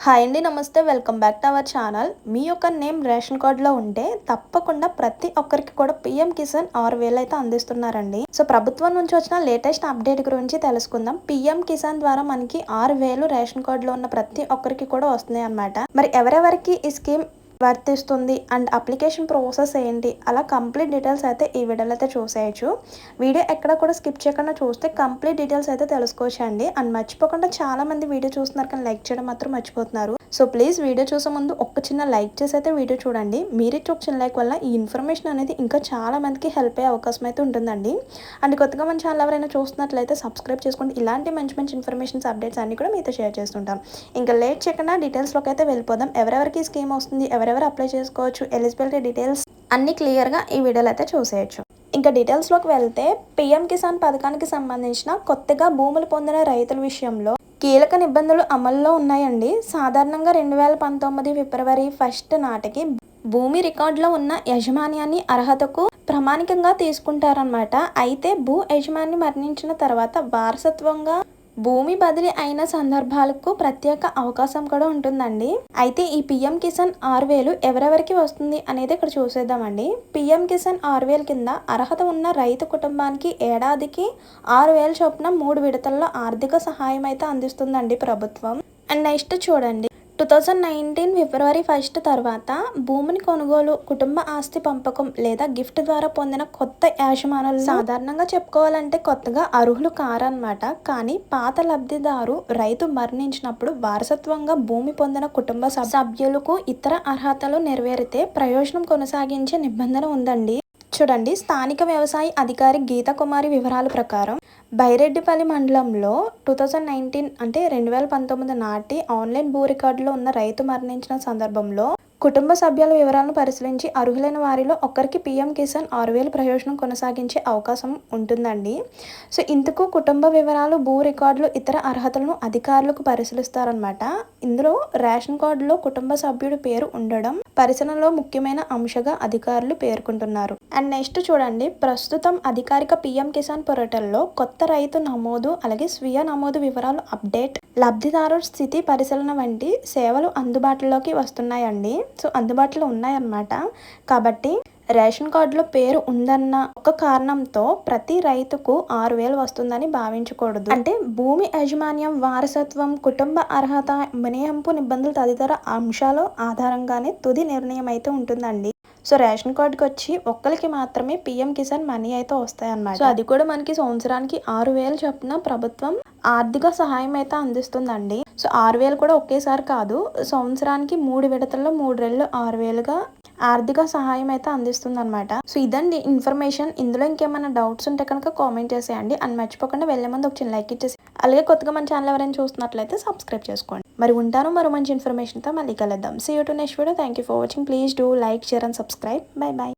Hi అండి, నమస్తే. Welcome back to our channel. మీ యొక్క నేమ్ రేషన్ కార్డులో ఉంటే తప్పకుండా ప్రతి ఒక్కరికి కూడా పీఎం కిసాన్ 6,000 అయితే అందిస్తున్నారండి. సో ప్రభుత్వం నుంచి వచ్చిన లేటెస్ట్ అప్డేట్ గురించి తెలుసుకుందాం. పీఎం కిసాన్ ద్వారా మనకి 6,000 రేషన్ కార్డులో ఉన్న ప్రతి ఒక్కరికి కూడా వస్తున్నాయి అన్నమాట. మరి ఎవరెవరికి ఈ స్కీమ్ వర్తిస్తుంది అండ్ అప్లికేషన్ ప్రాసెస్ ఏంటి, అలా కంప్లీట్ డీటెయిల్స్ అయితే ఈ వీడియోలో అయితే చూసేయచ్చు. వీడియో ఎక్కడ కూడా స్కిప్ చేయకుండా చూస్తే కంప్లీట్ డీటెయిల్స్ అయితే తెలుసుకోవచ్చు అండి. అండ్ మర్చిపోకుండా చాలా మంది వీడియో చూస్తున్నారు కానీ లైక్ చేయడం మాత్రం మర్చిపోతున్నారు. సో ప్లీజ్ వీడియో చూసే ముందు ఒక చిన్న లైక్ చేసి అయితే వీడియో చూడండి. మీరిచ్చే ఒక చిన్న లైక్ వల్ల ఈ ఇన్ఫర్మేషన్ అనేది ఇంకా చాలా మందికి హెల్ప్ అయ్యే అవకాశం అయితే ఉంటుందండి. అండ్ కొత్తగా మన ఛానల్ ఎవరైనా చూస్తున్నట్లయితే సబ్స్క్రైబ్ చేసుకోండి. ఇలాంటి మంచి మంచి ఇన్ఫర్మేషన్స్ అప్డేట్స్ అన్ని కూడా మీతో షేర్ చేస్తుంటాం. ఇంకా లేట్ చేయకుండా డీటెయిల్స్లోకి అయితే వెళ్ళిపోదాం. ఎవరెవరికి స్కీమ్ వస్తుంది, ఎవరెవరు అప్లై చేసుకోవచ్చు, ఎలిజిబిలిటీ డీటెయిల్స్ అన్ని క్లియర్గా ఈ వీడియోలో అయితే చూసేయచ్చు. ఇంకా డీటెయిల్స్లోకి వెళ్తే పీఎం కిసాన్ పథకానికి సంబంధించిన కొత్తగా భూములు పొందిన రైతుల విషయంలో కీలక నిబంధనలు అమల్లో ఉన్నాయండి. సాధారణంగా 2019 ఫిబ్రవరి 1 నాటికి భూమి రికార్డులో ఉన్న యజమాన్యాన్ని అర్హతకు ప్రామాణికంగా తీసుకుంటారనమాట. అయితే భూ యజమాని మరణించిన తర్వాత వారసత్వంగా భూమి బదిలీ అయిన సందర్భాలకు ప్రత్యేక అవకాశం కూడా ఉంటుందండి. అయితే ఈ పీఎం కిసాన్ 6,000 ఎవరెవరికి వస్తుంది అనేది ఇక్కడ చూసేద్దామండి. పీఎం కిసాన్ 6,000 కింద అర్హత ఉన్న రైతు కుటుంబానికి ఏడాదికి 6,000 చొప్పున 3 విడతల్లో ఆర్థిక సహాయం అయితే అందిస్తుందండి ప్రభుత్వం. అండ్ నెక్స్ట్ చూడండి, 2019 ఫిబ్రవరి 1 తర్వాత భూమిని కొనుగోలు, కుటుంబ ఆస్తి పంపకం లేదా గిఫ్ట్ ద్వారా పొందిన కొత్త యాజమానులు సాధారణంగా చెప్పుకోవాలంటే కొత్తగా అర్హులు కారన్నమాట. కానీ పాత లబ్ధిదారు రైతు మరణించినప్పుడు వారసత్వంగా భూమి పొందిన కుటుంబ సభ్యులకు ఇతర అర్హతలు నెరవేరితే ప్రయోజనం కొనసాగించే నిబంధన ఉందండి. చూడండి, స్థానిక వ్యవసాయ అధికారి గీతా కుమారి వివరాల ప్రకారం బైరెడ్డిపల్లి మండలంలో 2019 అంటే 2019 నాటి ఆన్లైన్ భూ రికార్డులో ఉన్న రైతు మరణించిన సందర్భంలో కుటుంబ సభ్యుల వివరాలను పరిశీలించి అర్హులైన వారిలో ఒక్కరికి పీఎం కిసాన్ 6,000 ప్రయోజనం కొనసాగించే అవకాశం ఉంటుందండి. సో ఇందుకు కుటుంబ వివరాలు, భూ రికార్డులు, ఇతర అర్హతలను అధికారులకు పరిశీలిస్తారనమాట. ఇందులో రేషన్ కార్డులో కుటుంబ సభ్యుడి పేరు ఉండడం పరిశీలనలో ముఖ్యమైన అంశంగా అధికారులు పేర్కొంటున్నారు. అండ్ నెక్స్ట్ చూడండి, ప్రస్తుతం అధికారిక పీఎం కిసాన్ పోర్టల్లో కొత్త రైతు నమోదు, అలాగే స్వీయ నమోదు వివరాలు అప్డేట్, లబ్ధిదారు స్థితి పరిశీలన వంటి సేవలు అందుబాటులోకి వస్తున్నాయండి. సో అందుబాటులో ఉన్నాయన్నమాట. కాబట్టి రేషన్ కార్డులో పేరు ఉందన్న ఒక కారణంతో ప్రతి రైతుకు 6,000 వస్తుందని భావించకూడదు. అంటే భూమి యాజమాన్యం, వారసత్వం, కుటుంబ అర్హత, మినహాయింపు నిబంధనలు తదితర అంశాల ఆధారంగానే తుది నిర్ణయం అయితే ఉంటుందండి. సో రేషన్ కార్డుకి వచ్చి ఒక్కరికి మాత్రమే పీఎం కిసాన్ మనీ అయితే వస్తాయన్నమాట. సో అది కూడా మనకి సంవత్సరానికి 6,000 చొప్పున ప్రభుత్వం ఆర్థిక సహాయం అయితే అందిస్తుందండి. సో 6,000 కూడా ఒకేసారి కాదు, సంవత్సరానికి 3 విడతల్లో 3 రెళ్ళు 6,000గా ఆర్థిక సహాయం అయితే అందిస్తుంది అనమాట. సో ఇదండి ఇన్ఫర్మేషన్. ఇందులో ఇంకేమైనా డౌట్స్ ఉంటే కనుక కామెంట్ చేసేయండి. అండ్ మర్చిపోకుండా వెళ్ళే ముందు ఒక చిన్న లైక్ ఇచ్చేసి, అలాగే కొత్తగా మన ఛానల్ ఎవరైనా చూస్తున్నట్లయితే సబ్స్క్రైబ్ చేసుకోండి. మరి ఉంటాను మరో మంచి ఇన్ఫర్మేషన్తో మళ్ళీ కలుద్దాం. See you to next video. Thank you for watching. Please do like, share and subscribe. Bye by.